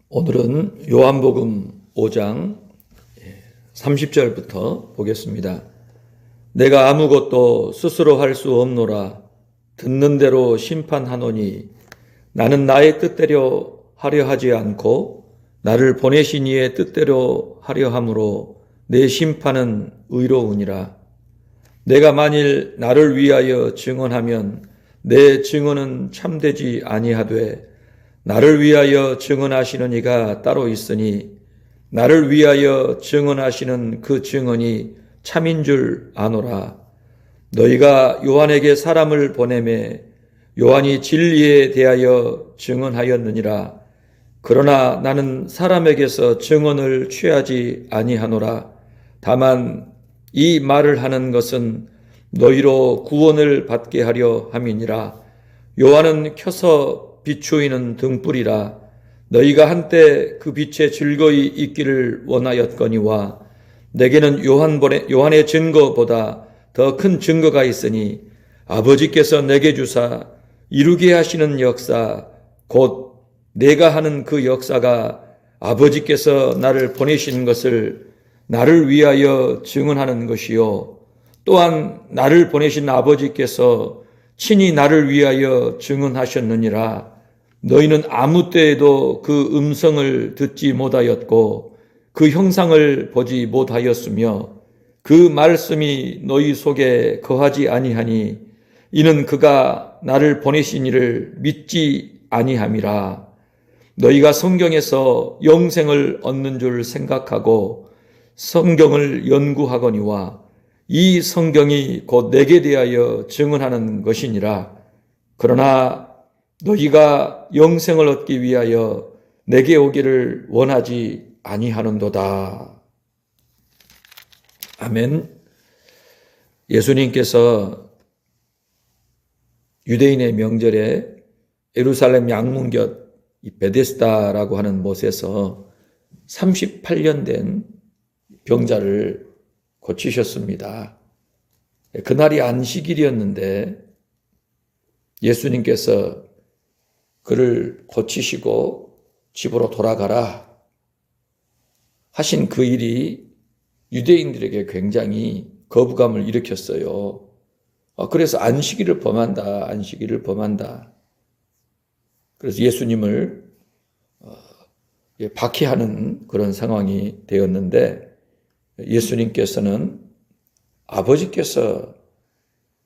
오늘은 요한복음 5장 30절부터 보겠습니다. 내가 아무것도 스스로 할 수 없노라. 듣는 대로 심판하노니 나는 나의 뜻대로 하려 하지 않고 나를 보내신 이의 뜻대로 하려 함으로 내 심판은 의로우니라. 내가 만일 나를 위하여 증언하면 내 증언은 참되지 아니하되 나를 위하여 증언하시는 이가 따로 있으니 나를 위하여 증언하시는 그 증언이 참인 줄 아노라. 너희가 요한에게 사람을 보내매 요한이 진리에 대하여 증언하였느니라. 그러나 나는 사람에게서 증언을 취하지 아니하노라. 다만 이 말을 하는 것은 너희로 구원을 받게 하려 함이니라. 요한은 켜서 비추이는 등불이라. 너희가 한때 그 빛에 즐거이 있기를 원하였거니와 내게는 요한의 증거보다 더 큰 증거가 있으니 아버지께서 내게 주사 이루게 하시는 역사 곧 내가 하는 그 역사가 아버지께서 나를 보내신 것을 나를 위하여 증언하는 것이요 또한 나를 보내신 아버지께서 친히 나를 위하여 증언하셨느니라. 너희는 아무 때에도 그 음성을 듣지 못하였고 그 형상을 보지 못하였으며 그 말씀이 너희 속에 거하지 아니하니 이는 그가 나를 보내신 이를 믿지 아니함이라. 너희가 성경에서 영생을 얻는 줄 생각하고 성경을 연구하거니와 이 성경이 곧 내게 대하여 증언하는 것이니라. 그러나 너희가 영생을 얻기 위하여 내게 오기를 원하지 아니하는도다. 아멘. 예수님께서 유대인의 명절에 예루살렘 양문 곁 베데스다라고 하는 곳에서 38년 된 병자를 고치셨습니다. 그날이 안식일이었는데 예수님께서 그를 고치시고 집으로 돌아가라 하신 그 일이 유대인들에게 굉장히 거부감을 일으켰어요. 그래서 안식일을 범한다. 그래서 예수님을 박해하는 그런 상황이 되었는데 예수님께서는 아버지께서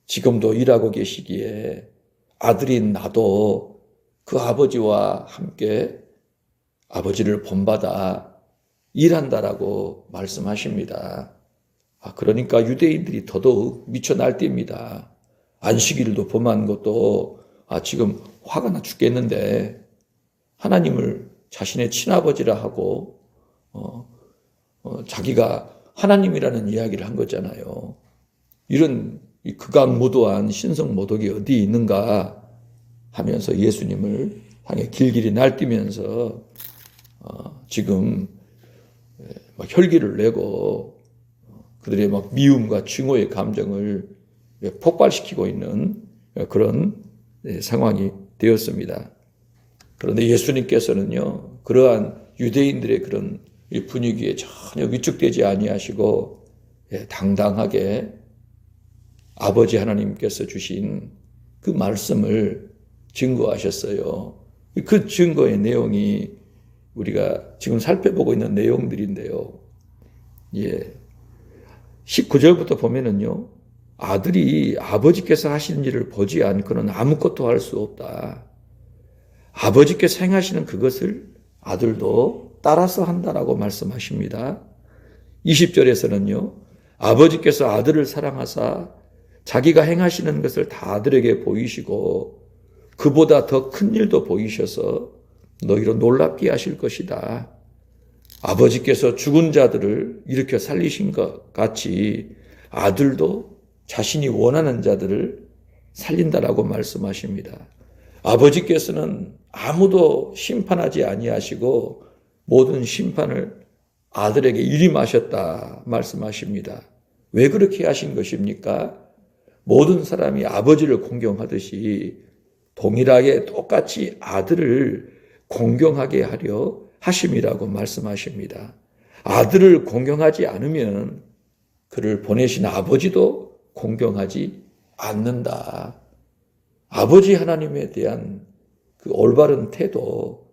지금도 일하고 계시기에 아들인 나도 그 아버지와 함께 아버지를 본받아 일한다라고 말씀하십니다. 그러니까 유대인들이 더더욱 미쳐 날뛰입니다. 안식일도 범한 것도 지금 화가 나 죽겠는데 하나님을 자신의 친아버지라 하고 자기가 하나님이라는 이야기를 한 거잖아요. 이런 극악무도한 신성모독이 어디 있는가 하면서 예수님을 향해 길길이 날뛰면서 지금 막 혈기를 내고 그들의 막 미움과 증오의 감정을 폭발시키고 있는 그런 상황이 되었습니다. 그런데 예수님께서는요, 그러한 유대인들의 그런 분위기에 전혀 위축되지 아니하시고 당당하게 아버지 하나님께서 주신 그 말씀을 증거하셨어요. 그 증거의 내용이 우리가 지금 살펴보고 있는 내용들인데요. 19절부터 보면은요, 아들이 아버지께서 하시는 일을 보지 않고는 아무것도 할 수 없다. 아버지께서 행하시는 그것을 아들도 따라서 한다라고 말씀하십니다. 20절에서는요, 아버지께서 아들을 사랑하사 자기가 행하시는 것을 다 아들에게 보이시고 그보다 더 큰 일도 보이셔서 너희로 놀랍게 하실 것이다. 아버지께서 죽은 자들을 일으켜 살리신 것 같이 아들도 자신이 원하는 자들을 살린다라고 말씀하십니다. 아버지께서는 아무도 심판하지 아니하시고 모든 심판을 아들에게 일임하셨다 말씀하십니다. 왜 그렇게 하신 것입니까? 모든 사람이 아버지를 공경하듯이 동일하게 똑같이 아들을 공경하게 하려 하심이라고 말씀하십니다. 아들을 공경하지 않으면 그를 보내신 아버지도 공경하지 않는다. 아버지 하나님에 대한 그 올바른 태도,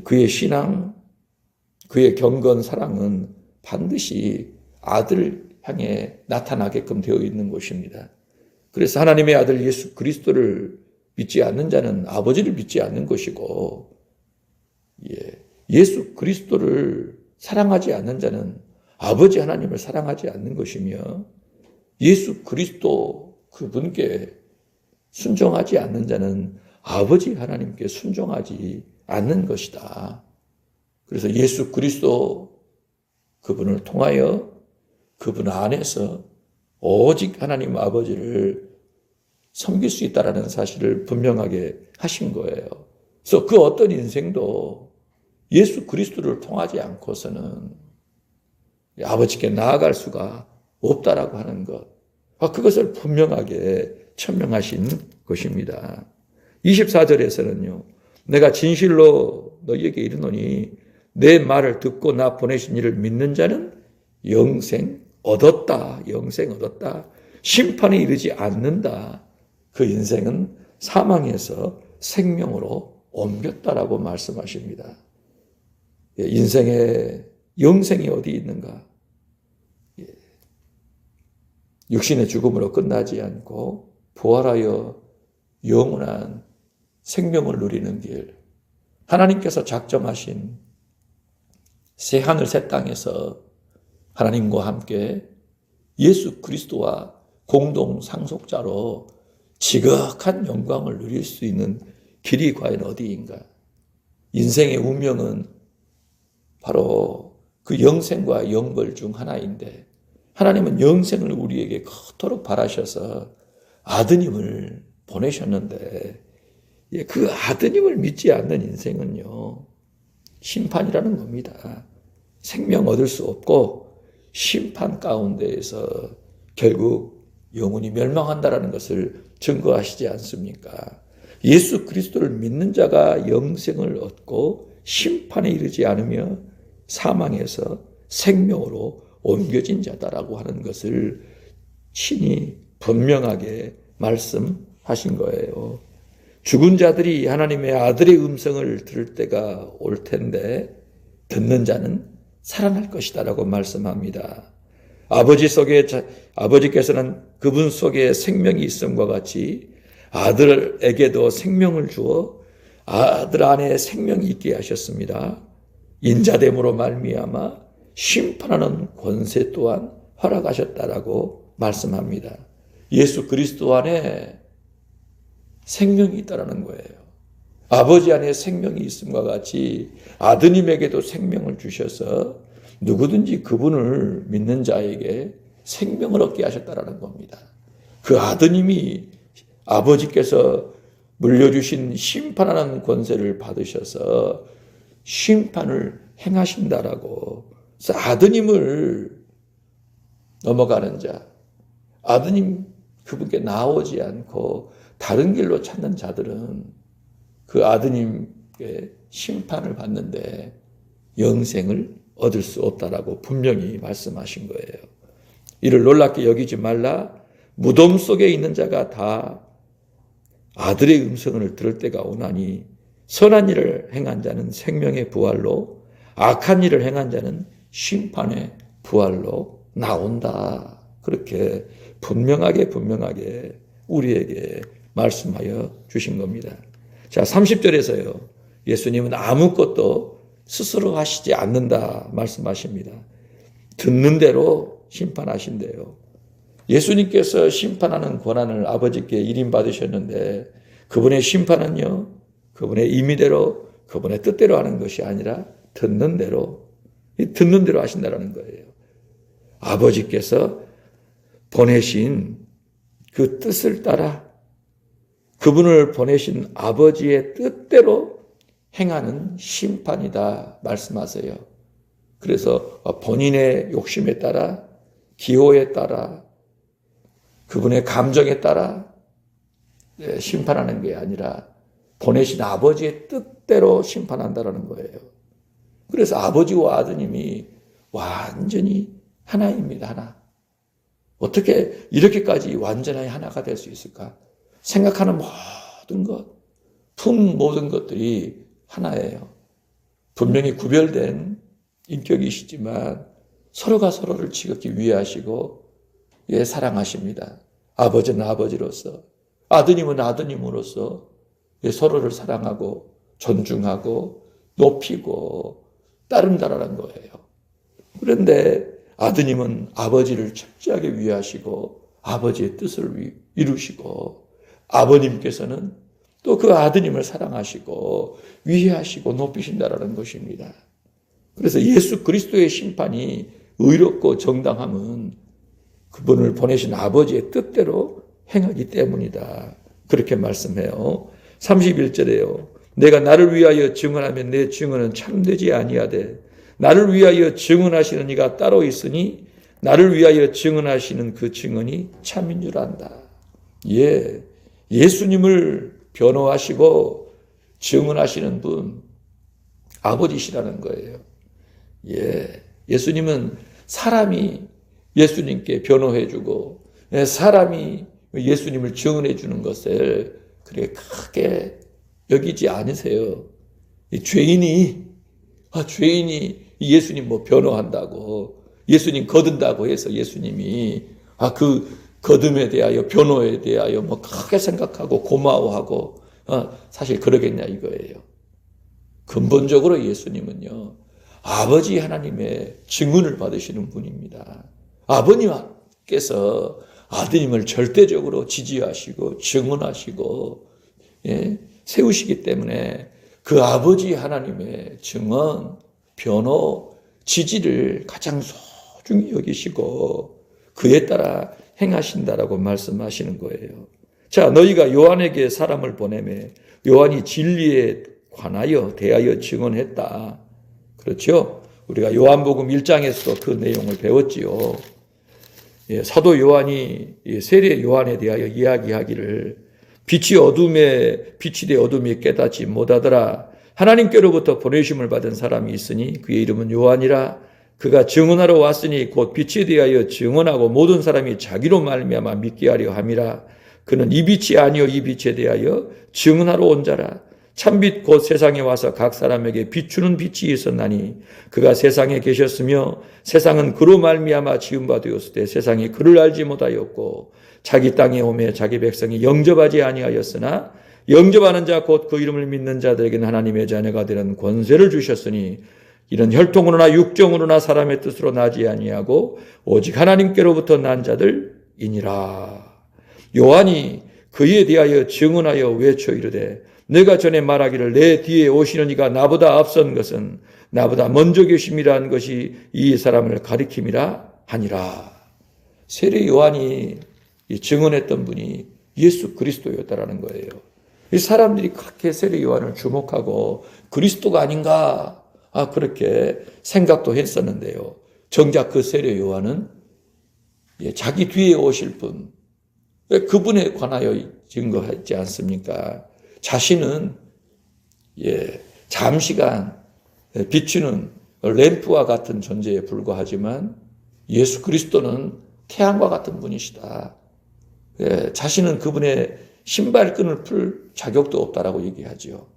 그의 신앙, 그의 경건 사랑은 반드시 아들을 향해 나타나게끔 되어 있는 것입니다. 그래서 하나님의 아들 예수 그리스도를 믿지 않는 자는 아버지를 믿지 않는 것이고, 예수 그리스도를 사랑하지 않는 자는 아버지 하나님을 사랑하지 않는 것이며, 예수 그리스도 그분께 순종하지 않는 자는 아버지 하나님께 순종하지 않는 것이다. 그래서 예수 그리스도 그분을 통하여 그분 안에서 오직 하나님 아버지를 섬길 수 있다는 사실을 분명하게 하신 거예요. 그래서 그 어떤 인생도 예수 그리스도를 통하지 않고서는 아버지께 나아갈 수가 없다라고 하는 것, 그것을 분명하게 천명하신 것입니다. 24절에서는요. 내가 진실로 너희에게 이르노니 내 말을 듣고 나 보내신 이를 믿는 자는 영생 얻었다. 영생 얻었다. 심판에 이르지 않는다. 그 인생은 사망에서 생명으로 옮겼다라고 말씀하십니다. 인생의 영생이 어디 있는가? 육신의 죽음으로 끝나지 않고 부활하여 영원한 생명을 누리는 길, 하나님께서 작정하신 새 하늘 새 땅에서 하나님과 함께 예수 그리스도와 공동 상속자로 지극한 영광을 누릴 수 있는 길이 과연 어디인가? 인생의 운명은 바로 그 영생과 영벌 중 하나인데, 하나님은 영생을 우리에게 그토록 바라셔서 아드님을 보내셨는데, 그 아드님을 믿지 않는 인생은요, 심판이라는 겁니다. 생명 얻을 수 없고 심판 가운데에서 결국 영혼이 멸망한다라는 것을 증거하시지 않습니까? 예수 그리스도를 믿는 자가 영생을 얻고 심판에 이르지 않으며 사망에서 생명으로 옮겨진 자다라고 하는 것을 친히 분명하게 말씀하신 거예요. 죽은 자들이 하나님의 아들의 음성을 들을 때가 올 텐데 듣는 자는 살아날 것이다라고 말씀합니다. 아버지께서는 그분 속에 생명이 있음과 같이 아들에게도 생명을 주어 아들 안에 생명이 있게 하셨습니다. 인자됨으로 말미암아 심판하는 권세 또한 허락하셨다라고 말씀합니다. 예수 그리스도 안에 생명이 있다라는 거예요. 아버지 안에 생명이 있음과 같이 아드님에게도 생명을 주셔서 누구든지 그분을 믿는 자에게 생명을 얻게 하셨다라는 겁니다. 그 아드님이 아버지께서 물려주신 심판하는 권세를 받으셔서 심판을 행하신다라고. 그래서 아드님을 넘어가는 자, 아드님 그분께 나오지 않고 다른 길로 찾는 자들은 그 아드님께 심판을 받는데 영생을 얻을 수 없다라고 분명히 말씀하신 거예요. 이를 놀랍게 여기지 말라. 무덤 속에 있는 자가 다 아들의 음성을 들을 때가 오나니 선한 일을 행한 자는 생명의 부활로, 악한 일을 행한 자는 심판의 부활로 나온다. 그렇게 분명하게 우리에게 말씀하여 주신 겁니다. 자, 30절에서요. 예수님은 아무것도 스스로 하시지 않는다 말씀하십니다. 듣는 대로 심판하신대요. 예수님께서 심판하는 권한을 아버지께 일임받으셨는데 그분의 심판은요, 그분의 임의대로, 그분의 뜻대로 하는 것이 아니라 듣는 대로 하신다는 거예요. 아버지께서 보내신 그 뜻을 따라 그분을 보내신 아버지의 뜻대로 행하는 심판이다 말씀하세요. 그래서 본인의 욕심에 따라, 기호에 따라, 그분의 감정에 따라 심판하는 게 아니라 보내신 아버지의 뜻대로 심판한다는 거예요. 그래서 아버지와 아드님이 완전히 하나입니다. 하나. 어떻게 이렇게까지 완전하게 하나가 될 수 있을까? 생각하는 모든 것, 품 모든 것들이 하나예요. 분명히 구별된 인격이시지만 서로가 서로를 지극히 위하시고 사랑하십니다. 아버지는 아버지로서, 아드님은 아드님으로서 서로를 사랑하고 존중하고 높이고 따른다라는 거예요. 그런데 아드님은 아버지를 철저하게 위하시고 아버지의 뜻을 이루시고, 아버님께서는 또 그 아드님을 사랑하시고 위하시고 높이신다라는 것입니다. 그래서 예수 그리스도의 심판이 의롭고 정당함은 그분을 보내신 아버지의 뜻대로 행하기 때문이다. 그렇게 말씀해요. 31절에요. 내가 나를 위하여 증언하면 내 증언은 참되지 아니하되 나를 위하여 증언하시는 이가 따로 있으니 나를 위하여 증언하시는 그 증언이 참인 줄 안다. 예수님을 변호하시고 증언하시는 분 아버지시라는 거예요. 예수님은 사람이 예수님께 변호해주고 사람이 예수님을 증언해주는 것을 그렇게 크게 여기지 않으세요. 죄인이 예수님 변호한다고, 예수님 거둔다고 해서 예수님이 그 거듭에 대하여 변호에 대하여 크게 생각하고 고마워하고 사실 그러겠냐 이거예요. 근본적으로 예수님은요, 아버지 하나님의 증언을 받으시는 분입니다. 아버님께서 아드님을 절대적으로 지지하시고 증언하시고 세우시기 때문에 그 아버지 하나님의 증언, 변호, 지지를 가장 소중히 여기시고 그에 따라 행하신다라고 말씀하시는 거예요. 자, 너희가 요한에게 사람을 보내매 요한이 진리에 관하여 대하여 증언했다. 그렇죠? 우리가 요한복음 1장에서도 그 내용을 배웠지요. 사도 요한이 세례 요한에 대하여 이야기하기를 빛이 되 어둠이 깨닫지 못하더라. 하나님께로부터 보내심을 받은 사람이 있으니 그의 이름은 요한이라. 그가 증언하러 왔으니 곧 빛에 대하여 증언하고 모든 사람이 자기로 말미암아 믿게 하려 함이라. 그는 이 빛이 아니요 이 빛에 대하여 증언하러 온 자라. 참빛 곧 세상에 와서 각 사람에게 비추는 빛이 있었나니 그가 세상에 계셨으며 세상은 그로 말미암아 지은 바 되었으되 세상이 그를 알지 못하였고 자기 땅에 오매 자기 백성이 영접하지 아니하였으나 영접하는 자 곧 그 이름을 믿는 자들에게는 하나님의 자녀가 되는 권세를 주셨으니 이는 혈통으로나 육정으로나 사람의 뜻으로 나지 아니하고 오직 하나님께로부터 난 자들이니라. 요한이 그에 대하여 증언하여 외쳐 이르되 내가 전에 말하기를 내 뒤에 오시는 이가 나보다 앞선 것은 나보다 먼저 계심이라는 것이 이 사람을 가리킴이라 하니라. 세례 요한이 증언했던 분이 예수 그리스도였다라는 거예요. 이 사람들이 그렇게 세례 요한을 주목하고 그리스도가 아닌가 그렇게 생각도 했었는데요. 정작 그 세례 요한은 자기 뒤에 오실 분, 그분에 관하여 증거하지 않습니까? 자신은 잠시간 비추는 램프와 같은 존재에 불과하지만 예수 그리스도는 태양과 같은 분이시다. 자신은 그분의 신발끈을 풀 자격도 없다라고 얘기하죠.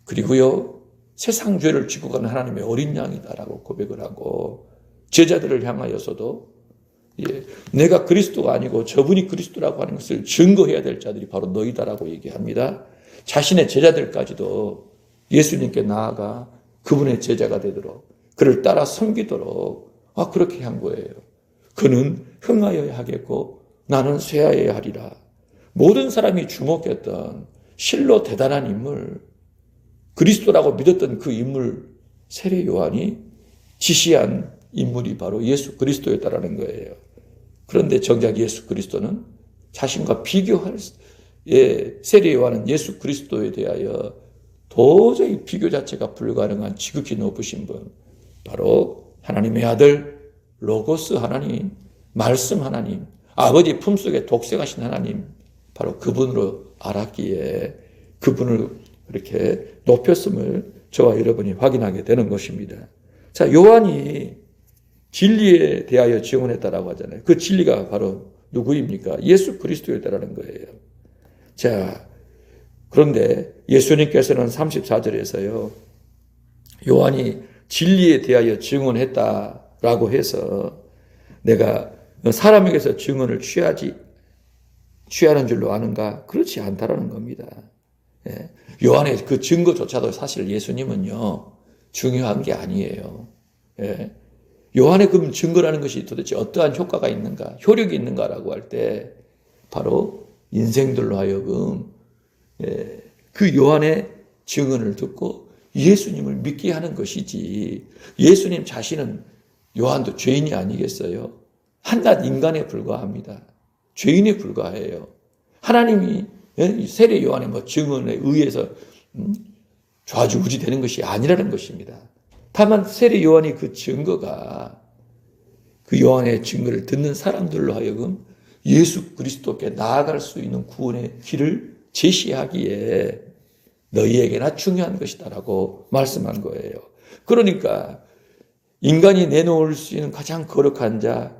그리고요, 세상 죄를 지고 가는 하나님의 어린 양이다라고 고백을 하고 제자들을 향하여서도 내가 그리스도가 아니고 저분이 그리스도라고 하는 것을 증거해야 될 자들이 바로 너희다라고 얘기합니다. 자신의 제자들까지도 예수님께 나아가 그분의 제자가 되도록 그를 따라 섬기도록 그렇게 한 거예요. 그는 흥하여야 하겠고 나는 쇠하여야 하리라. 모든 사람이 주목했던 실로 대단한 인물, 그리스도라고 믿었던 그 인물 세례 요한이 지시한 인물이 바로 예수 그리스도였다라는 거예요. 그런데 정작 예수 그리스도는 자신과 비교할 세례 요한은 예수 그리스도에 대하여 도저히 비교 자체가 불가능한 지극히 높으신 분, 바로 하나님의 아들 로고스 하나님, 말씀 하나님, 아버지 품속에 독생하신 하나님, 바로 그분으로 알았기에 그분을 이렇게 높였음을 저와 여러분이 확인하게 되는 것입니다. 자, 요한이 진리에 대하여 증언했다라고 하잖아요. 그 진리가 바로 누구입니까? 예수 그리스도였다라는 거예요. 자, 그런데 예수님께서는 34절에서요, 요한이 진리에 대하여 증언했다라고 해서 내가 사람에게서 증언을 취하는 줄로 아는가? 그렇지 않다라는 겁니다. 예. 요한의 그 증거조차도 사실 예수님은요, 중요한 게 아니에요. 예. 요한의 그 증거라는 것이 도대체 어떠한 효과가 있는가, 효력이 있는가라고 할 때, 바로 인생들로 하여금, 예, 그 요한의 증언을 듣고 예수님을 믿게 하는 것이지, 예수님 자신은 요한도 죄인이 아니겠어요? 한낱 인간에 불과합니다. 죄인에 불과해요. 하나님이 세례 요한의 증언에 의해서 좌지우지 되는 것이 아니라는 것입니다. 다만 세례 요한이 그 증거가, 그 요한의 증거를 듣는 사람들로 하여금 예수 그리스도께 나아갈 수 있는 구원의 길을 제시하기에 너희에게나 중요한 것이다라고 말씀한 거예요. 그러니까 인간이 내놓을 수 있는 가장 거룩한 자,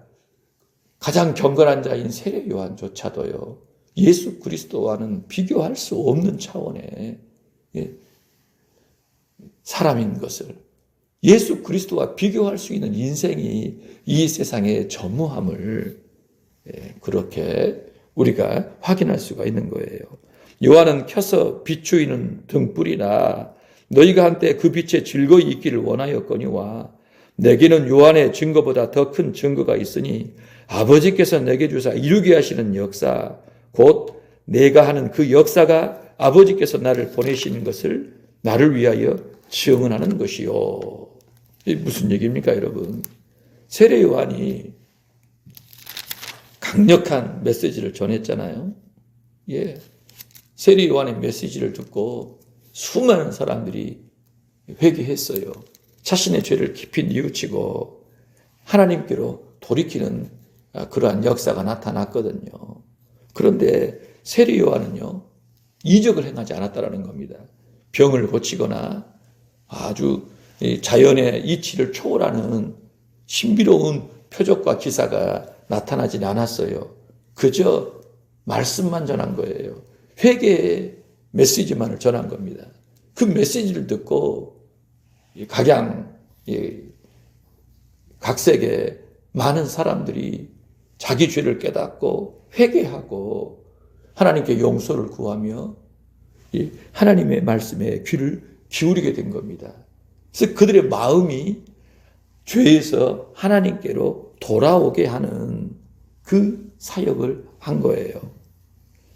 가장 경건한 자인 세례 요한조차도요, 예수 그리스도와는 비교할 수 없는 차원의 사람인 것을, 예수 그리스도와 비교할 수 있는 인생이 이 세상의 전무함을 그렇게 우리가 확인할 수가 있는 거예요. 요한은 켜서 비추이는 등불이라 너희가 한때 그 빛에 즐거이 있기를 원하였거니와 내게는 요한의 증거보다 더 큰 증거가 있으니 아버지께서 내게 주사 이루게 하시는 역사, 곧 내가 하는 그 역사가 아버지께서 나를 보내시는 것을 나를 위하여 증언하는 것이요. 이게 무슨 얘기입니까, 여러분? 세례 요한이 강력한 메시지를 전했잖아요. 예. 세례 요한의 메시지를 듣고 수많은 사람들이 회개했어요. 자신의 죄를 깊이 뉘우치고 하나님께로 돌이키는 그러한 역사가 나타났거든요. 그런데 세례 요한은요, 이적을 행하지 않았다라는 겁니다. 병을 고치거나 아주 자연의 이치를 초월하는 신비로운 표적과 기사가 나타나지 않았어요. 그저 말씀만 전한 거예요. 회개의 메시지만을 전한 겁니다. 그 메시지를 듣고 각색의 많은 사람들이 자기 죄를 깨닫고 회개하고 하나님께 용서를 구하며 하나님의 말씀에 귀를 기울이게 된 겁니다. 그래서 그들의 마음이 죄에서 하나님께로 돌아오게 하는 그 사역을 한 거예요.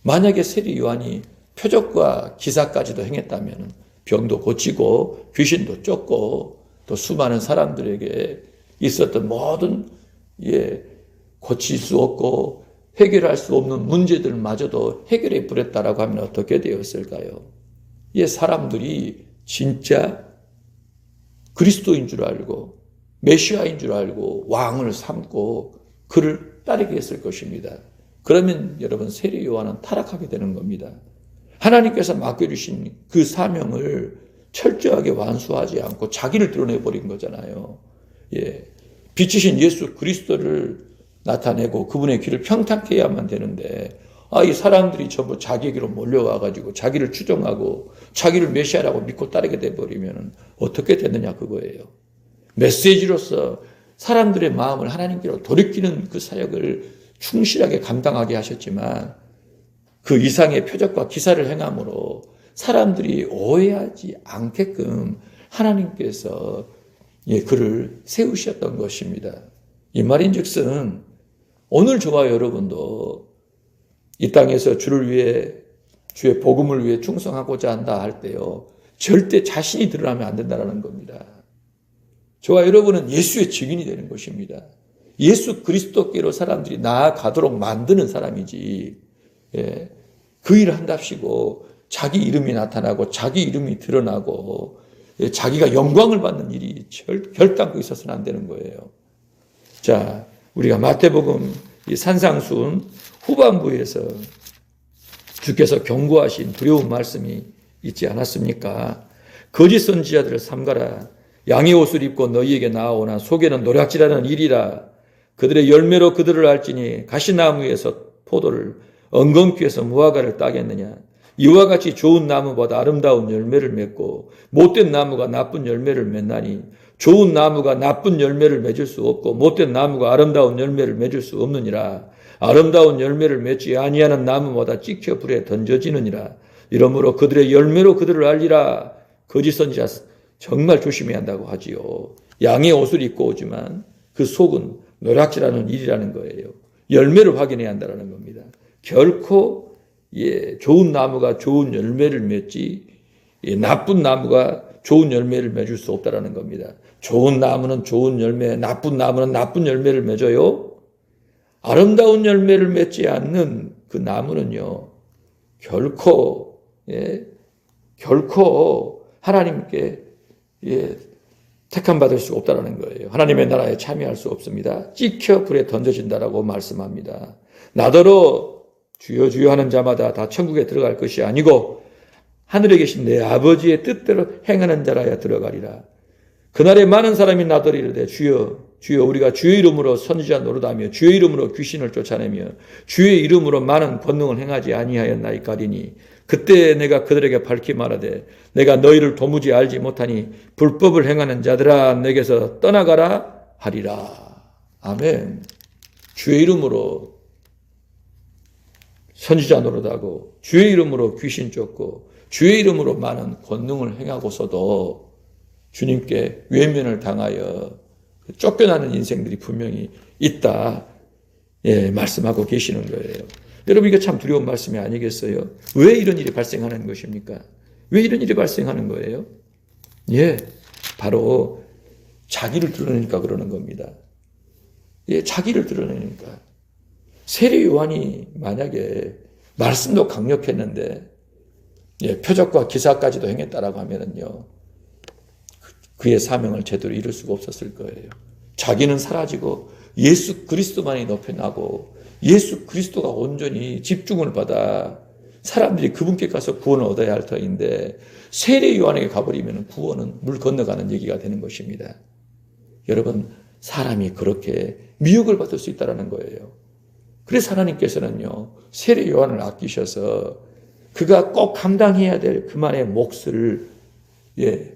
만약에 세례 요한이 표적과 기사까지도 행했다면 병도 고치고 귀신도 쫓고 또 수많은 사람들에게 있었던 모든 고칠 수 없고 해결할 수 없는 문제들마저도 해결해 버렸다라고 하면 어떻게 되었을까요? 사람들이 진짜 그리스도인 줄 알고 메시아인 줄 알고 왕을 삼고 그를 따르게 했을 것입니다. 그러면 여러분 세례 요한은 타락하게 되는 겁니다. 하나님께서 맡겨주신 그 사명을 철저하게 완수하지 않고 자기를 드러내버린 거잖아요. 빛이신 예수 그리스도를 나타내고 그분의 길을 평탄케 해야만 되는데 이 사람들이 전부 자기에게로 몰려와가지고 자기를 추종하고 자기를 메시아라고 믿고 따르게 돼버리면 어떻게 되느냐 그거예요. 메시지로서 사람들의 마음을 하나님께로 돌이키는 그 사역을 충실하게 감당하게 하셨지만 그 이상의 표적과 기사를 행함으로 사람들이 오해하지 않게끔 하나님께서 그를 세우셨던 것입니다. 이 말인즉슨 오늘 저와 여러분도 이 땅에서 주를 위해 주의 복음을 위해 충성하고자 한다 할 때요 절대 자신이 드러나면 안 된다는 겁니다. 저와 여러분은 예수의 증인이 되는 것입니다. 예수 그리스도께로 사람들이 나아가도록 만드는 사람이지 그 일을 한답시고 자기 이름이 나타나고 자기 이름이 드러나고 자기가 영광을 받는 일이 결단코 있어서는 안 되는 거예요. 자, 우리가 마태복음 이 산상수훈 후반부에서 주께서 경고하신 두려운 말씀이 있지 않았습니까? 거짓 선지자들을 삼가라. 양의 옷을 입고 너희에게 나아오나 속에는 노략질하는 일이라. 그들의 열매로 그들을 알지니 가시나무에서 포도를 엉겅퀴에서 무화과를 따겠느냐. 이와 같이 좋은 나무보다 아름다운 열매를 맺고 못된 나무가 나쁜 열매를 맺나니 좋은 나무가 나쁜 열매를 맺을 수 없고 못된 나무가 아름다운 열매를 맺을 수 없느니라. 아름다운 열매를 맺지 아니하는 나무보다 찍혀 불에 던져지느니라. 이러므로 그들의 열매로 그들을 알리라. 거짓 선지자 정말 조심해야 한다고 하지요. 양의 옷을 입고 오지만 그 속은 노략질하는 일이라는 거예요. 열매를 확인해야 한다는 겁니다. 결코 좋은 나무가 좋은 열매를 맺지 나쁜 나무가 좋은 열매를 맺을 수 없다는 겁니다. 좋은 나무는 좋은 열매, 나쁜 나무는 나쁜 열매를 맺어요. 아름다운 열매를 맺지 않는 그 나무는요, 결코 하나님께 택함 받을 수 없다는 거예요. 하나님의 나라에 참여할 수 없습니다. 찍혀 불에 던져진다라고 말씀합니다. 나더러 주여 주여 하는 자마다 다 천국에 들어갈 것이 아니고 하늘에 계신 내 아버지의 뜻대로 행하는 자라야 들어가리라. 그날에 많은 사람이 나더러 이르되 주여 주여 우리가 주의 이름으로 선지자 노릇하며 주의 이름으로 귀신을 쫓아내며 주의 이름으로 많은 권능을 행하지 아니하였나이까리니 그때 내가 그들에게 밝히 말하되 내가 너희를 도무지 알지 못하니 불법을 행하는 자들아 내게서 떠나가라 하리라. 아멘. 주의 이름으로 선지자 노릇하고 주의 이름으로 귀신 쫓고 주의 이름으로 많은 권능을 행하고서도 주님께 외면을 당하여 쫓겨나는 인생들이 분명히 있다. 말씀하고 계시는 거예요. 여러분 이거 참 두려운 말씀이 아니겠어요? 왜 이런 일이 발생하는 것입니까? 왜 이런 일이 발생하는 거예요? 바로 자기를 드러내니까 그러는 겁니다. 자기를 드러내니까. 세례 요한이 만약에 말씀도 강력했는데 표적과 기사까지도 행했다라고 하면은요, 그의 사명을 제대로 이룰 수가 없었을 거예요. 자기는 사라지고 예수 그리스도만이 높여나고 예수 그리스도가 온전히 집중을 받아 사람들이 그분께 가서 구원을 얻어야 할 터인데 세례 요한에게 가버리면 구원은 물 건너가는 얘기가 되는 것입니다. 여러분 사람이 그렇게 미혹을 받을 수 있다는 거예요. 그래서 하나님께서는요 세례 요한을 아끼셔서 그가 꼭 감당해야 될 그만의 몫을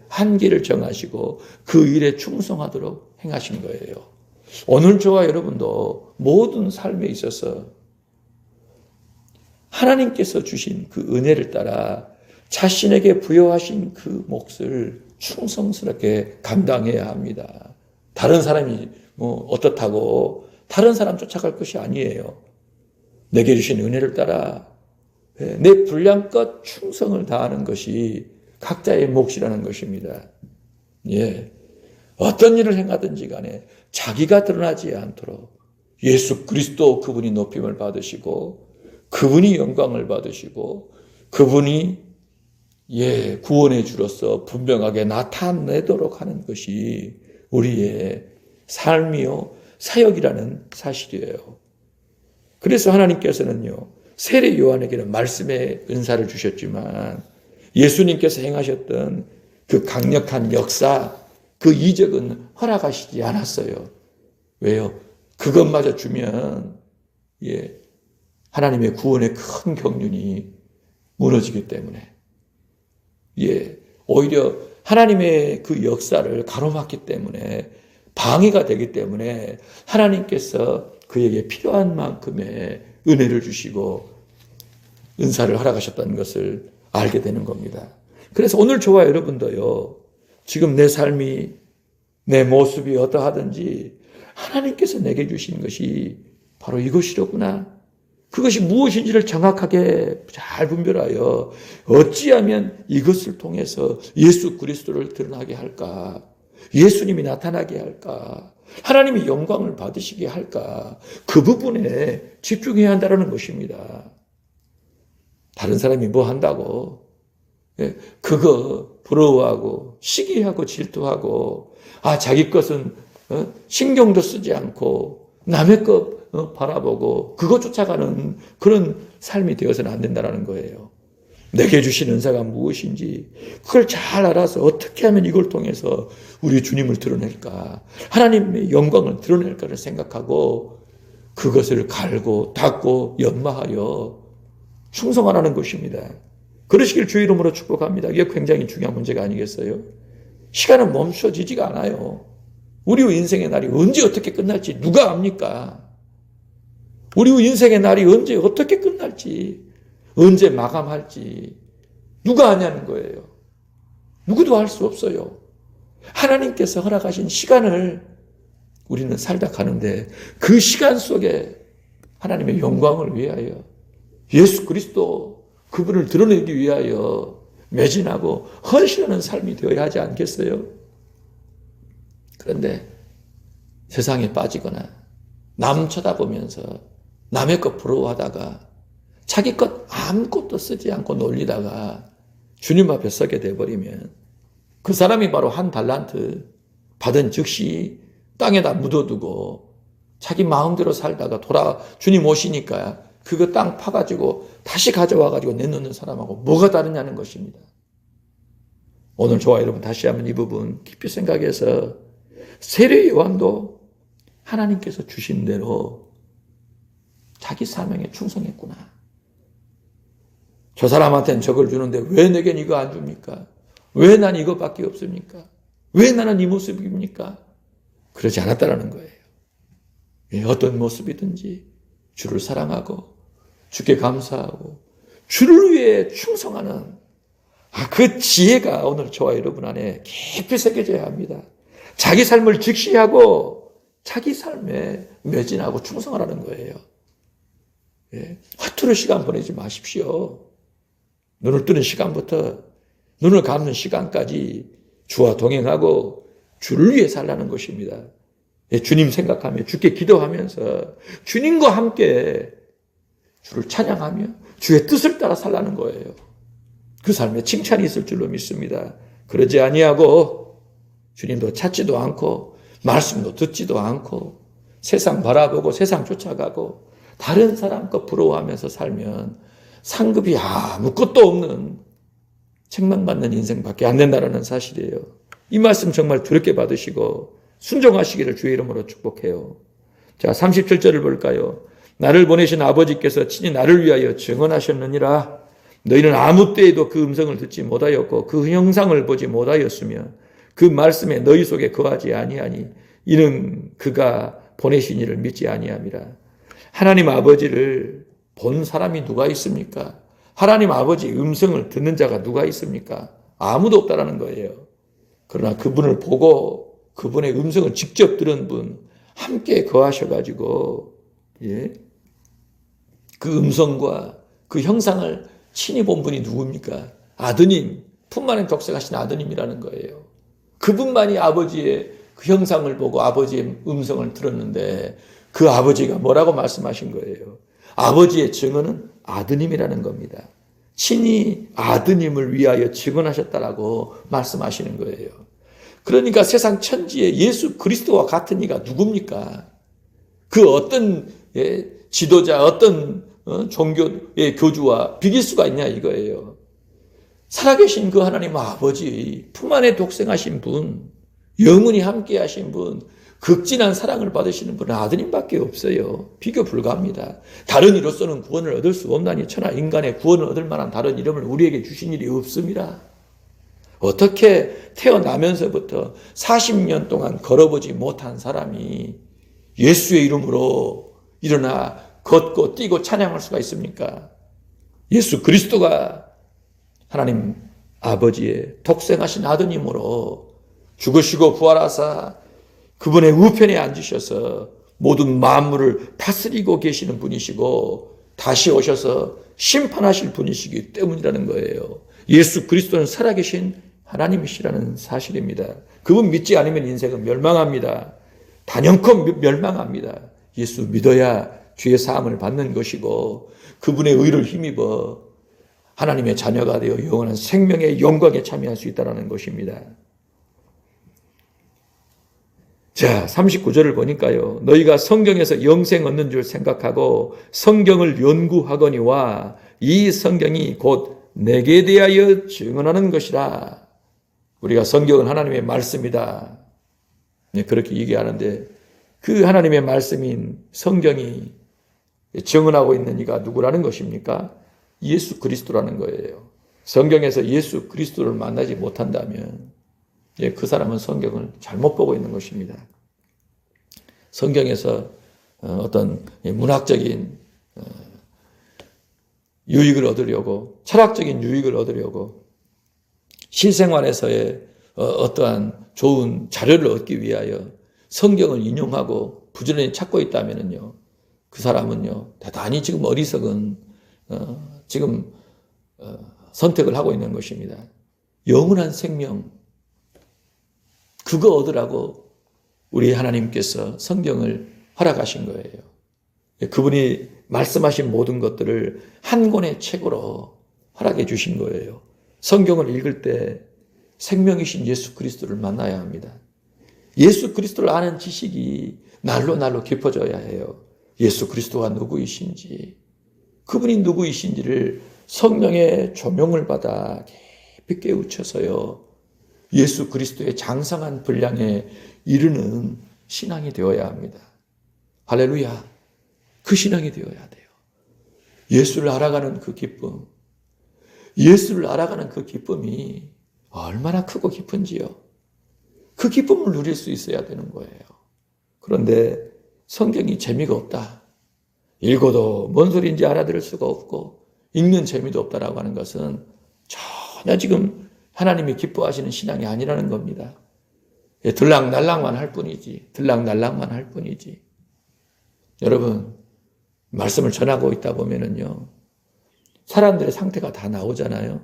한계를 정하시고 그 일에 충성하도록 행하신 거예요. 오늘 저와 여러분도 모든 삶에 있어서 하나님께서 주신 그 은혜를 따라 자신에게 부여하신 그 몫을 충성스럽게 감당해야 합니다. 다른 사람이 어떻다고 다른 사람 쫓아갈 것이 아니에요. 내게 주신 은혜를 따라 내 분량껏 충성을 다하는 것이 각자의 몫이라는 것입니다. 어떤 일을 행하든지 간에 자기가 드러나지 않도록 예수 그리스도 그분이 높임을 받으시고 그분이 영광을 받으시고 그분이 구원의 주로서 분명하게 나타내도록 하는 것이 우리의 삶이요 사역이라는 사실이에요. 그래서 하나님께서는요 세례 요한에게는 말씀의 은사를 주셨지만 예수님께서 행하셨던 그 강력한 역사, 그 이적은 허락하시지 않았어요. 왜요? 그것마저 주면 하나님의 구원의 큰 경륜이 무너지기 때문에 오히려 하나님의 그 역사를 가로막기 때문에 방해가 되기 때문에 하나님께서 그에게 필요한 만큼의 은혜를 주시고 은사를 허락하셨다는 것을 알게 되는 겁니다. 그래서 오늘 저와 여러분도요, 지금 내 삶이, 내 모습이 어떠하든지 하나님께서 내게 주신 것이 바로 이것이로구나. 그것이 무엇인지를 정확하게 잘 분별하여 어찌하면 이것을 통해서 예수 그리스도를 드러나게 할까? 예수님이 나타나게 할까? 하나님이 영광을 받으시게 할까? 그 부분에 집중해야 한다는 것입니다. 다른 사람이 뭐 한다고 그거 부러워하고 시기하고 질투하고 자기 것은 신경도 쓰지 않고 남의 것 바라보고 그거 쫓아가는 그런 삶이 되어서는 안 된다는 거예요. 내게 주신 은사가 무엇인지 그걸 잘 알아서 어떻게 하면 이걸 통해서 우리 주님을 드러낼까, 하나님의 영광을 드러낼까를 생각하고 그것을 갈고 닦고 연마하여 충성하라는 것입니다. 그러시길 주의 이름으로 축복합니다. 이게 굉장히 중요한 문제가 아니겠어요? 시간은 멈춰지지가 않아요. 우리 인생의 날이 언제 어떻게 끝날지 누가 압니까? 우리 인생의 날이 언제 어떻게 끝날지, 언제 마감할지 누가 아냐는 거예요. 누구도 알 수 없어요. 하나님께서 허락하신 시간을 우리는 살다 가는데 그 시간 속에 하나님의 영광을 위하여, 예수 그리스도 그분을 드러내기 위하여 매진하고 헌신하는 삶이 되어야 하지 않겠어요? 그런데 세상에 빠지거나 남 쳐다보면서 남의 것 부러워하다가 자기 것 아무것도 쓰지 않고 놀리다가 주님 앞에 서게 돼버리면 그 사람이 바로 한 달란트 받은 즉시 땅에다 묻어두고 자기 마음대로 살다가 주님 오시니까 그거 땅 파가지고 다시 가져와가지고 내놓는 사람하고 뭐가 다르냐는 것입니다. 오늘 저와 여러분 다시 한번 이 부분 깊이 생각해서 세례 요한도 하나님께서 주신 대로 자기 사명에 충성했구나. 저 사람한테는 저걸 주는데 왜 내겐 이거 안 줍니까? 왜 난 이것밖에 없습니까? 왜 나는 이 모습입니까? 그러지 않았다라는 거예요. 어떤 모습이든지 주를 사랑하고 주께 감사하고 주를 위해 충성하는 그 지혜가 오늘 저와 여러분 안에 깊이 새겨져야 합니다. 자기 삶을 직시하고 자기 삶에 매진하고 충성하라는 거예요. 허투루 시간 보내지 마십시오. 눈을 뜨는 시간부터 눈을 감는 시간까지 주와 동행하고 주를 위해 살라는 것입니다. 주님 생각하며 주께 기도하면서 주님과 함께 주를 찬양하며 주의 뜻을 따라 살라는 거예요. 그 삶에 칭찬이 있을 줄로 믿습니다. 그러지 아니하고 주님도 찾지도 않고 말씀도 듣지도 않고 세상 바라보고 세상 쫓아가고 다른 사람 것 부러워하면서 살면 상급이 아무것도 없는 책망받는 인생밖에 안 된다는 사실이에요. 이 말씀 정말 두렵게 받으시고 순종하시기를 주의 이름으로 축복해요. 자, 37절을 볼까요? 나를 보내신 아버지께서 친히 나를 위하여 증언하셨느니라. 너희는 아무 때에도 그 음성을 듣지 못하였고 그 형상을 보지 못하였으며 그 말씀에 너희 속에 거하지 아니하니 이는 그가 보내신 이를 믿지 아니함이라. 하나님 아버지를 본 사람이 누가 있습니까? 하나님 아버지 음성을 듣는 자가 누가 있습니까? 아무도 없다라는 거예요. 그러나 그분을 보고 그분의 음성을 직접 들은 분 함께 거하셔가지고 그 음성과 그 형상을 친히 본 분이 누굽니까? 아드님, 품만에 독생하신 아드님이라는 거예요. 그분만이 아버지의 그 형상을 보고 아버지의 음성을 들었는데 그 아버지가 뭐라고 말씀하신 거예요? 아버지의 증언은 아드님이라는 겁니다. 친히 아드님을 위하여 증언하셨다라고 말씀하시는 거예요. 그러니까 세상 천지에 예수 그리스도와 같은 이가 누굽니까? 그 어떤 지도자, 어떤 종교의 교주와 비길 수가 있냐 이거예요. 살아계신 그 하나님 아버지, 품 안에 독생하신 분, 영원히 함께 하신 분, 극진한 사랑을 받으시는 분은 아드님밖에 없어요. 비교 불가합니다. 다른 이로서는 구원을 얻을 수 없나니 천하 인간의 구원을 얻을 만한 다른 이름을 우리에게 주신 일이 없습니다. 어떻게 태어나면서부터 40년 동안 걸어보지 못한 사람이 예수의 이름으로 일어나 걷고 뛰고 찬양할 수가 있습니까? 예수 그리스도가 하나님 아버지의 독생하신 아드님으로 죽으시고 부활하사 그분의 우편에 앉으셔서 모든 만물을 다스리고 계시는 분이시고 다시 오셔서 심판하실 분이시기 때문이라는 거예요. 예수 그리스도는 살아계신 하나님이시라는 사실입니다. 그분 믿지 않으면 인생은 멸망합니다. 단연코 멸망합니다. 예수 믿어야 주의 사함을 받는 것이고 그분의 의를 힘입어 하나님의 자녀가 되어 영원한 생명의 영광에 참여할 수 있다는 것입니다. 자, 39절을 보니까요. 너희가 성경에서 영생 얻는 줄 생각하고 성경을 연구하거니와 이 성경이 곧 내게 대하여 증언하는 것이라. 우리가 성경은 하나님의 말씀이다. 그렇게 얘기하는데 그 하나님의 말씀인 성경이 증언하고 있는 이가 누구라는 것입니까? 예수 그리스도라는 거예요. 성경에서 예수 그리스도를 만나지 못한다면 그 사람은 성경을 잘못 보고 있는 것입니다. 성경에서 어떤 문학적인 유익을 얻으려고, 철학적인 유익을 얻으려고, 실생활에서의 어떠한 좋은 자료를 얻기 위하여 성경을 인용하고 부지런히 찾고 있다면요, 그 사람은요 대단히 지금 어리석은 지금 선택을 하고 있는 것입니다. 영원한 생명, 그거 얻으라고 우리 하나님께서 성경을 허락하신 거예요. 그분이 말씀하신 모든 것들을 한 권의 책으로 허락해 주신 거예요. 성경을 읽을 때 생명이신 예수 그리스도를 만나야 합니다. 예수 그리스도를 아는 지식이 날로 깊어져야 해요. 예수 그리스도가 누구이신지, 그분이 누구이신지를 성령의 조명을 받아 깊이 깨우쳐서요, 예수 그리스도의 장성한 분량에 이르는 신앙이 되어야 합니다. 할렐루야. 그 신앙이 되어야 돼요. 예수를 알아가는 그 기쁨, 예수를 알아가는 그 기쁨이 얼마나 크고 깊은지요. 그 기쁨을 누릴 수 있어야 되는 거예요. 그런데 성경이 재미가 없다, 읽어도 뭔 소리인지 알아들을 수가 없고 읽는 재미도 없다라고 하는 것은 전혀 지금 하나님이 기뻐하시는 신앙이 아니라는 겁니다. 들락날락만 할 뿐이지, 들락날락만 할 뿐이지. 여러분, 말씀을 전하고 있다 보면은요, 사람들의 상태가 다 나오잖아요.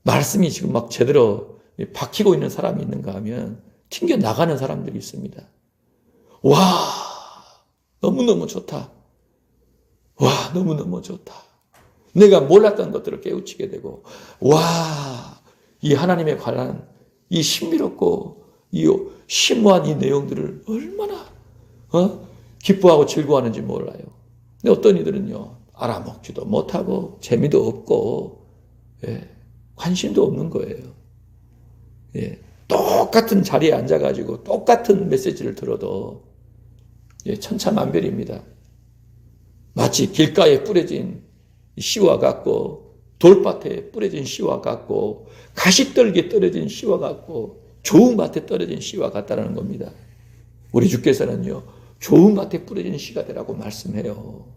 말씀이 지금 막 제대로 박히고 있는 사람이 있는가 하면 튕겨 나가는 사람들이 있습니다. 와, 너무너무 좋다. 와, 너무너무 좋다. 내가 몰랐던 것들을 깨우치게 되고, 와, 이 하나님에 관한 이 신비롭고 이 심오한 이 내용들을 얼마나 기뻐하고 즐거워하는지 몰라요. 근데 어떤 이들은요, 알아먹지도 못하고 재미도 없고 관심도 없는 거예요. 똑같은 자리에 앉아가지고 똑같은 메시지를 들어도 천차만별입니다. 마치 길가에 뿌려진 씨와 같고, 돌밭에 뿌려진 씨와 같고, 가시떨기에 떨어진 씨와 같고, 좋은 밭에 떨어진 씨와 같다는 겁니다. 우리 주께서는요, 좋은 밭에 뿌려진 씨가 되라고 말씀해요.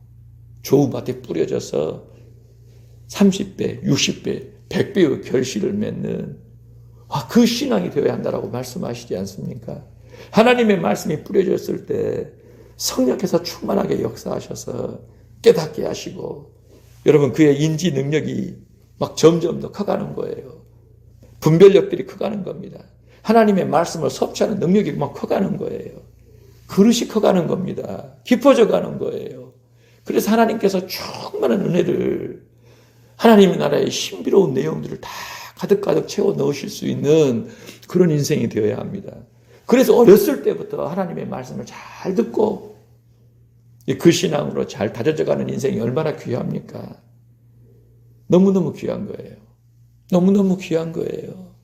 좋은 밭에 뿌려져서 30배, 60배, 100배의 결실을 맺는 그 신앙이 되어야 한다라고 말씀하시지 않습니까? 하나님의 말씀이 뿌려졌을 때 성령께서 충만하게 역사하셔서 깨닫게 하시고, 여러분, 그의 인지 능력이 막 점점 더 커가는 거예요. 분별력들이 커가는 겁니다. 하나님의 말씀을 섭취하는 능력이 막 커가는 거예요. 그릇이 커가는 겁니다. 깊어져 가는 거예요. 그래서 하나님께서 충만한 은혜를, 하나님의 나라의 신비로운 내용들을 다 가득가득 채워 넣으실 수 있는 그런 인생이 되어야 합니다. 그래서 어렸을 때부터 하나님의 말씀을 잘 듣고 그 신앙으로 잘 다져져 가는 인생이 얼마나 귀합니까? 너무너무 귀한 거예요. 너무너무 귀한 거예요.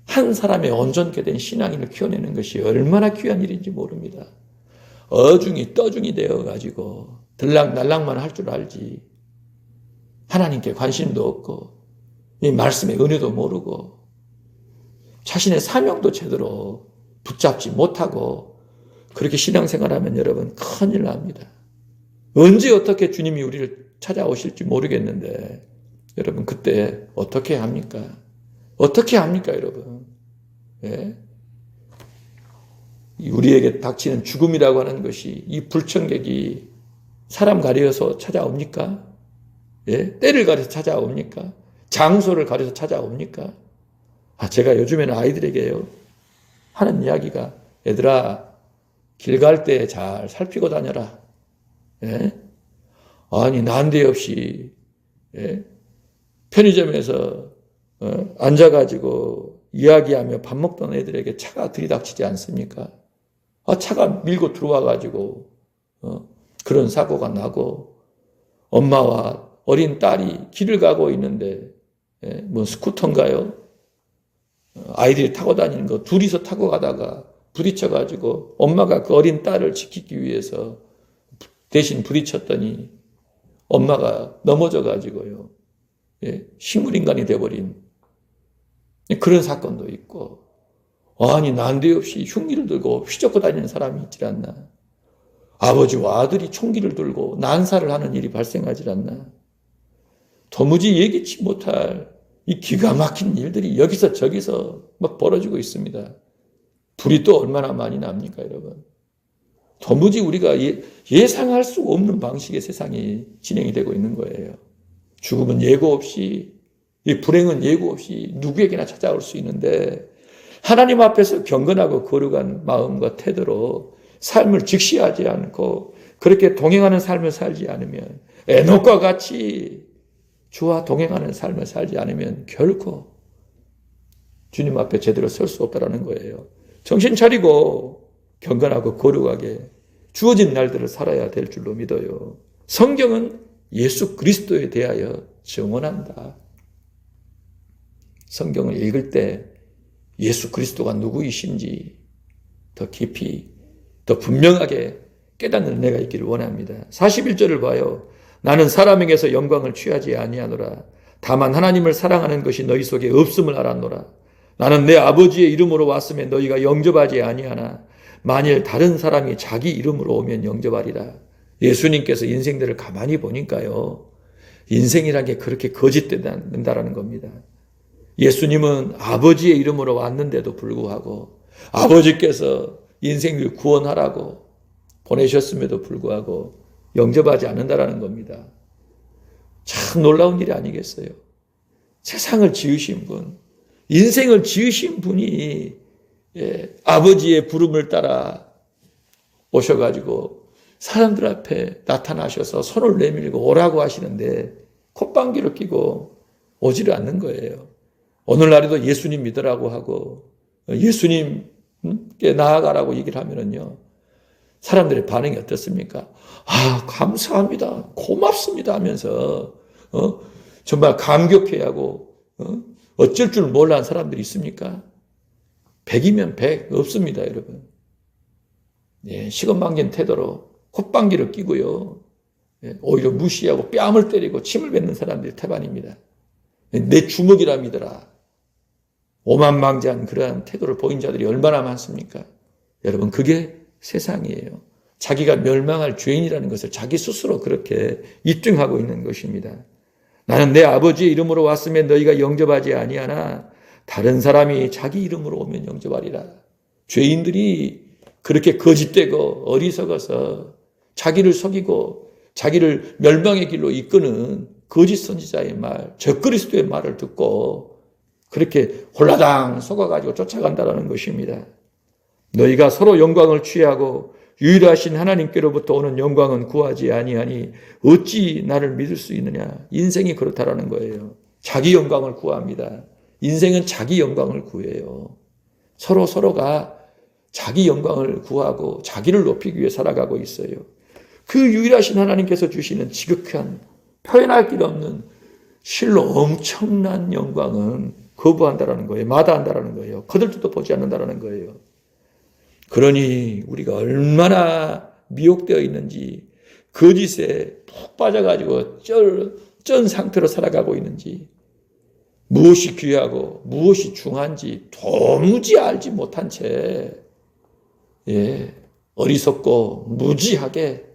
한 사람의 온전케 된 신앙인을 키워내는 것이 얼마나 귀한 일인지 모릅니다. 어중이 떠중이 되어가지고 들락날락만 할 줄 알지, 하나님께 관심도 없고 이 말씀의 은혜도 모르고 자신의 사명도 제대로 붙잡지 못하고 그렇게 신앙생활하면 여러분 큰일 납니다. 언제 어떻게 주님이 우리를 찾아오실지 모르겠는데 여러분, 그때 어떻게 합니까? 어떻게 합니까, 여러분? 우리에게 닥치는 죽음이라고 하는 것이, 이 불청객이 사람 가려서 찾아옵니까? 때를 가려서 찾아옵니까? 장소를 가려서 찾아옵니까? 제가 요즘에는 아이들에게요, 하는 이야기가, 얘들아, 길 갈 때 잘 살피고 다녀라. 아니, 난데없이 편의점에서 앉아가지고 이야기하며 밥 먹던 애들에게 차가 들이닥치지 않습니까? 차가 밀고 들어와가지고 그런 사고가 나고 엄마와 어린 딸이 길을 가고 있는데, 뭐 스쿠터인가요? 아이들이 타고 다니는 거 둘이서 타고 가다가 부딪혀가지고 엄마가 그 어린 딸을 지키기 위해서 대신 부딪혔더니 엄마가 넘어져가지고요. 식물인간이 돼버린 그런 사건도 있고, 아니 난데없이 흉기를 들고 휘젓고 다니는 사람이 있질 않나. 아버지와 아들이 총기를 들고 난사를 하는 일이 발생하질 않나. 도무지 예기치 못할 이 기가 막힌 일들이 여기서 저기서 막 벌어지고 있습니다. 불이 또 얼마나 많이 납니까, 여러분? 도무지 우리가 예상할 수 없는 방식의 세상이 진행이 되고 있는 거예요. 죽음은 예고 없이, 이 불행은 예고 없이 누구에게나 찾아올 수 있는데, 하나님 앞에서 경건하고 거룩한 마음과 태도로 삶을 직시하지 않고 그렇게 동행하는 삶을 살지 않으면, 에녹과 같이 주와 동행하는 삶을 살지 않으면 결코 주님 앞에 제대로 설 수 없다는 거예요. 정신 차리고 경건하고 거룩하게 주어진 날들을 살아야 될 줄로 믿어요. 성경은 예수 그리스도에 대하여 증언한다. 성경을 읽을 때 예수 그리스도가 누구이신지 더 깊이, 더 분명하게 깨닫는 은혜가 있기를 원합니다. 41절을 봐요. 나는 사람에게서 영광을 취하지 아니하노라. 다만 하나님을 사랑하는 것이 너희 속에 없음을 알았노라. 나는 내 아버지의 이름으로 왔음에 너희가 영접하지 아니하나 만일 다른 사람이 자기 이름으로 오면 영접하리라. 예수님께서 인생들을 가만히 보니까요, 인생이란 게 그렇게 거짓된다는 겁니다. 예수님은 아버지의 이름으로 왔는데도 불구하고 아버지께서 인생을 구원하라고 보내셨음에도 불구하고 영접하지 않는다라는 겁니다. 참 놀라운 일이 아니겠어요? 세상을 지으신 분, 인생을 지으신 분이 아버지의 부름을 따라 오셔가지고 사람들 앞에 나타나셔서 손을 내밀고 오라고 하시는데 콧방귀를 끼고 오지를 않는 거예요. 오늘날에도 예수님 믿으라고 하고 예수님께 나아가라고 얘기를 하면은요, 사람들의 반응이 어떻습니까? 아, 감사합니다, 고맙습니다 하면서 정말 감격해하고 어쩔 줄 몰라는 사람들이 있습니까? 100이면 100 없습니다, 여러분. 시건방진 태도로 콧방귀를 끼고요, 오히려 무시하고 뺨을 때리고 침을 뱉는 사람들이 태반입니다. 내 주먹이라 믿어라. 오만망자한 그러한 태도를 보인 자들이 얼마나 많습니까? 여러분, 그게 세상이에요. 자기가 멸망할 죄인이라는 것을 자기 스스로 그렇게 입증하고 있는 것입니다. 나는 내 아버지의 이름으로 왔으면 너희가 영접하지 아니하나 다른 사람이 자기 이름으로 오면 영접하리라. 죄인들이 그렇게 거짓되고 어리석어서 자기를 속이고 자기를 멸망의 길로 이끄는 거짓 선지자의 말, 적그리스도의 말을 듣고 그렇게 홀라당 속아가지고 쫓아간다는 것입니다. 너희가 서로 영광을 취하고 유일하신 하나님께로부터 오는 영광은 구하지 아니하니 어찌 나를 믿을 수 있느냐. 인생이 그렇다라는 거예요. 자기 영광을 구합니다. 인생은 자기 영광을 구해요. 서로가 자기 영광을 구하고 자기를 높이기 위해 살아가고 있어요. 그 유일하신 하나님께서 주시는 지극한 표현할 길 없는 실로 엄청난 영광은 거부한다라는 거예요. 마다한다라는 거예요. 거들떠도 보지 않는다라는 거예요. 그러니 우리가 얼마나 미혹되어 있는지, 거짓에 푹 빠져가지고 쩐 상태로 살아가고 있는지, 무엇이 귀하고 무엇이 중한지 도무지 알지 못한 채 어리석고 무지하게,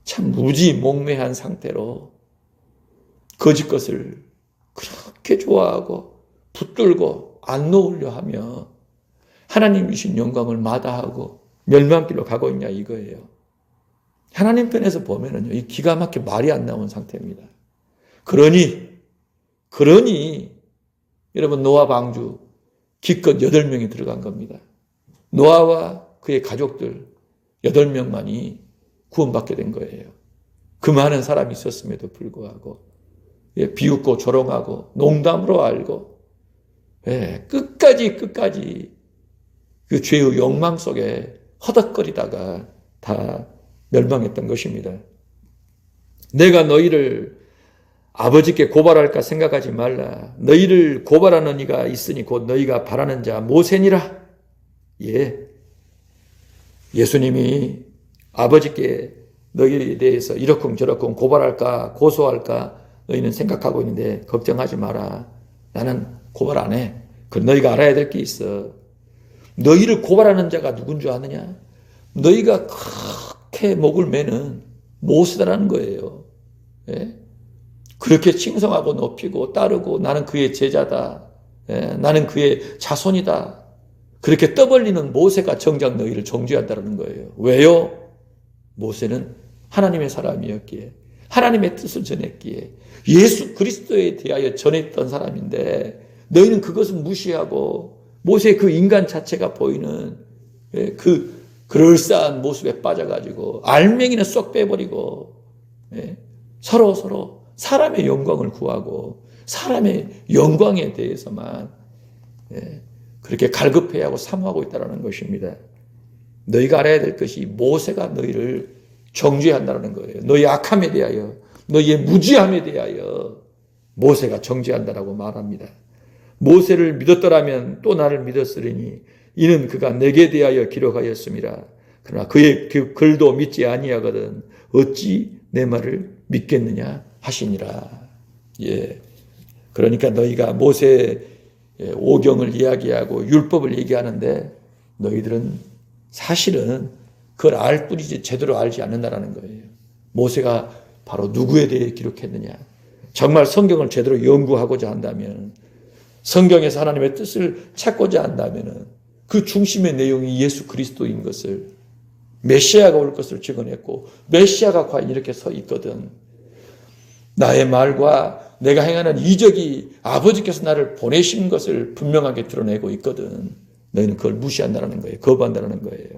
참 무지몽매한 상태로 거짓 것을 그렇게 좋아하고 붙들고 안 놓으려 하며 하나님 주신 영광을 마다하고 멸망길로 가고 있냐 이거예요. 하나님 편에서 보면은요, 이 기가 막히게 말이 안 나온 상태입니다. 그러니 여러분, 노아 방주 기껏 8명이 들어간 겁니다. 노아와 그의 가족들 8명만이 구원받게 된 거예요. 그 많은 사람이 있었음에도 불구하고 비웃고 조롱하고 농담으로 알고 끝까지 그 죄의 욕망 속에 허덕거리다가 다 멸망했던 것입니다. 내가 너희를 아버지께 고발할까 생각하지 말라. 너희를 고발하는 이가 있으니 곧 너희가 바라는 자 모세니라. 예. 예수님이 아버지께 너희에 대해서 이러쿵저러쿵 고발할까 고소할까 너희는 생각하고 있는데 걱정하지 마라. 나는 고발 안 해. 그 너희가 알아야 될 게 있어. 너희를 고발하는 자가 누군 줄 아느냐? 너희가 그렇게 목을 매는 모세라는 거예요. 예? 그렇게 칭송하고 높이고 따르고 나는 그의 제자다. 예? 나는 그의 자손이다. 그렇게 떠벌리는 모세가 정작 너희를 정죄한다는 거예요. 왜요? 모세는 하나님의 사람이었기에 하나님의 뜻을 전했기에 예수 그리스도에 대하여 전했던 사람인데 너희는 그것을 무시하고 모세의 그 인간 자체가 보이는 그 그럴싸한 모습에 빠져가지고 알맹이는 쏙 빼버리고 서로 사람의 영광을 구하고 사람의 영광에 대해서만 그렇게 갈급해하고 사모하고 있다는 것입니다. 너희가 알아야 될 것이 모세가 너희를 정죄한다는 거예요. 너희 악함에 대하여 너희의 무지함에 대하여 모세가 정죄한다라고 말합니다. 모세를 믿었더라면 또 나를 믿었으리니 이는 그가 내게 대하여 기록하였음이라. 그러나 그의 그 글도 믿지 아니하거든 어찌 내 말을 믿겠느냐 하시니라. 예. 그러니까 너희가 모세 오경을 이야기하고 율법을 얘기하는데 너희들은 사실은 그걸 알 뿐이지 제대로 알지 않는다라는 거예요. 모세가 바로 누구에 대해 기록했느냐. 정말 성경을 제대로 연구하고자 한다면 성경에서 하나님의 뜻을 찾고자 한다면 그 중심의 내용이 예수 그리스도인 것을 메시아가 올 것을 증언했고 메시아가 과연 이렇게 서 있거든. 나의 말과 내가 행하는 이적이 아버지께서 나를 보내신 것을 분명하게 드러내고 있거든. 너희는 그걸 무시한다는 거예요. 거부한다는 거예요.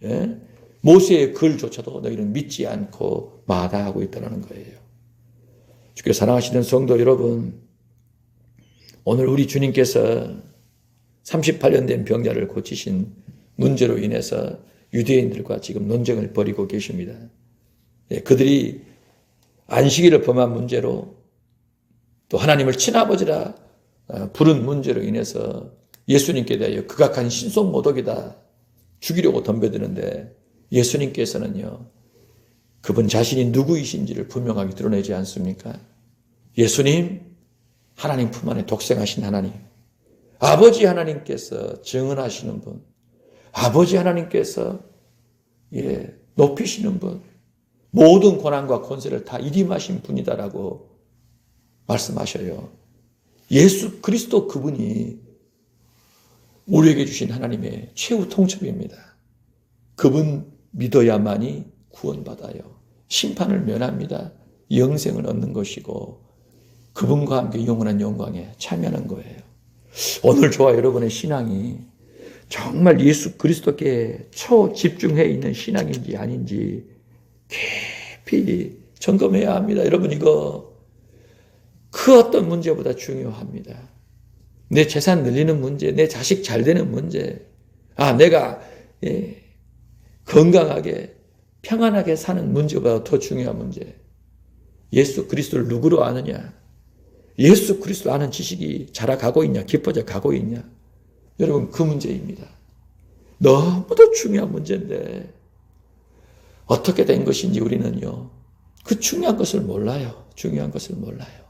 예? 모세의 글조차도 너희는 믿지 않고 마다하고 있다는 거예요. 주께 사랑하시는 성도 여러분, 오늘 우리 주님께서 38년 된 병자를 고치신 문제로 인해서 유대인들과 지금 논쟁을 벌이고 계십니다. 예, 그들이 안식일을 범한 문제로 또 하나님을 친아버지라 부른 문제로 인해서 예수님께 대하여 극악한 신속모독이다 죽이려고 덤벼드는데 예수님께서는요 그분 자신이 누구이신지를 분명하게 드러내지 않습니까? 예수님 하나님 품 안에 독생하신 하나님 아버지 하나님께서 증언하시는 분 아버지 하나님께서 높이시는 분 모든 권한과 권세를 다 일임하신 분이다라고 말씀하셔요. 예수 그리스도 그분이 우리에게 주신 하나님의 최후 통첩입니다. 그분 믿어야만이 구원받아요. 심판을 면합니다. 영생을 얻는 것이고 그분과 함께 영원한 영광에 참여하는 거예요. 오늘 저와 여러분의 신앙이 정말 예수 그리스도께 초집중해 있는 신앙인지 아닌지 깊이 점검해야 합니다. 여러분 이거 그 어떤 문제보다 중요합니다. 내 재산 늘리는 문제, 내 자식 잘 되는 문제, 내가 건강하게 평안하게 사는 문제보다 더 중요한 문제. 예수 그리스도를 누구로 아느냐? 예수 그리스도 아는 지식이 자라가고 있냐? 깊어져 가고 있냐? 여러분 그 문제입니다. 너무도 중요한 문제인데 어떻게 된 것인지 우리는요. 그 중요한 것을 몰라요. 중요한 것을 몰라요.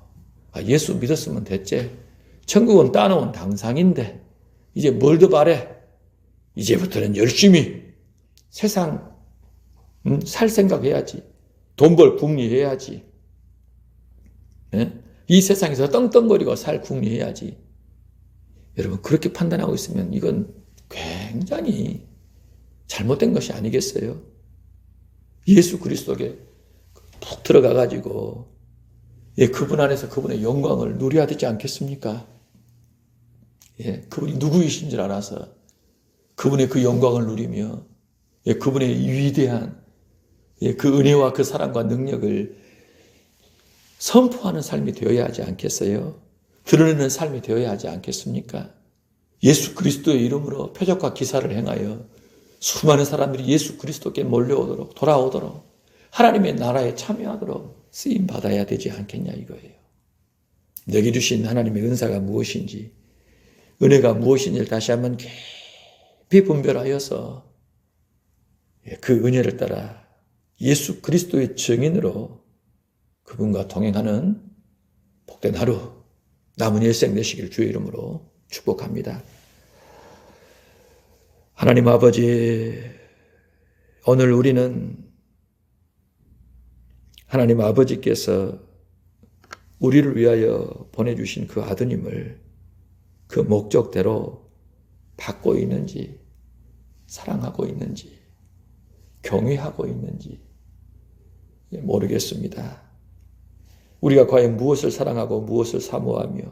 예수 믿었으면 됐지. 천국은 따놓은 당상인데 이제 뭘 더 바래? 이제부터는 열심히 세상 살 생각해야지. 돈 벌 궁리해야지. 이 세상에서 떵떵거리고 살 궁리해야지. 여러분 그렇게 판단하고 있으면 이건 굉장히 잘못된 것이 아니겠어요? 예수 그리스도께 푹 들어가가지고 그분 안에서 그분의 영광을 누려야 되지 않겠습니까? 그분이 누구이신 줄 알아서 그분의 그 영광을 누리며 그분의 위대한 그 은혜와 그 사랑과 능력을 선포하는 삶이 되어야 하지 않겠어요? 드러내는 삶이 되어야 하지 않겠습니까? 예수 그리스도의 이름으로 표적과 기사를 행하여 수많은 사람들이 예수 그리스도께 몰려오도록 돌아오도록 하나님의 나라에 참여하도록 쓰임 받아야 되지 않겠냐 이거예요. 내게 주신 하나님의 은사가 무엇인지, 은혜가 무엇인지를 다시 한번 깊이 분별하여서 그 은혜를 따라 예수 그리스도의 증인으로 그분과 동행하는 복된 하루, 남은 일생 되시길 주의 이름으로 축복합니다. 하나님 아버지, 오늘 우리는 하나님 아버지께서 우리를 위하여 보내주신 그 아드님을 그 목적대로 받고 있는지, 사랑하고 있는지, 경외하고 있는지 모르겠습니다. 우리가 과연 무엇을 사랑하고 무엇을 사모하며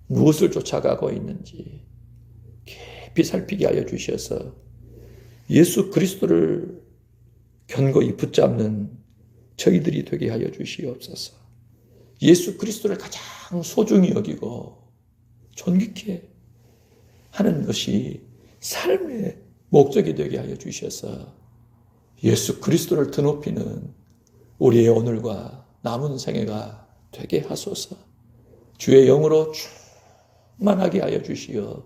무엇을 쫓아가고 있는지 깊이 살피게 하여 주셔서 예수 그리스도를 견고히 붙잡는 저희들이 되게 하여 주시옵소서. 예수 그리스도를 가장 소중히 여기고 존귀케 하는 것이 삶의 목적이 되게 하여 주셔서 예수 그리스도를 드높이는 우리의 오늘과 남은 생애가 되게 하소서. 주의 영으로 충만하게 하여 주시어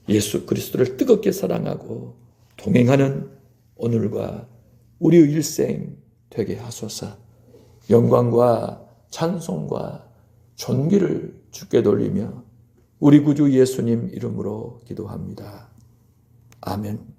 예수 그리스도를 뜨겁게 사랑하고 동행하는 오늘과 우리의 일생 되게 하소서. 영광과 찬송과 존귀를 주께 돌리며 우리 구주 예수님 이름으로 기도합니다. 아멘.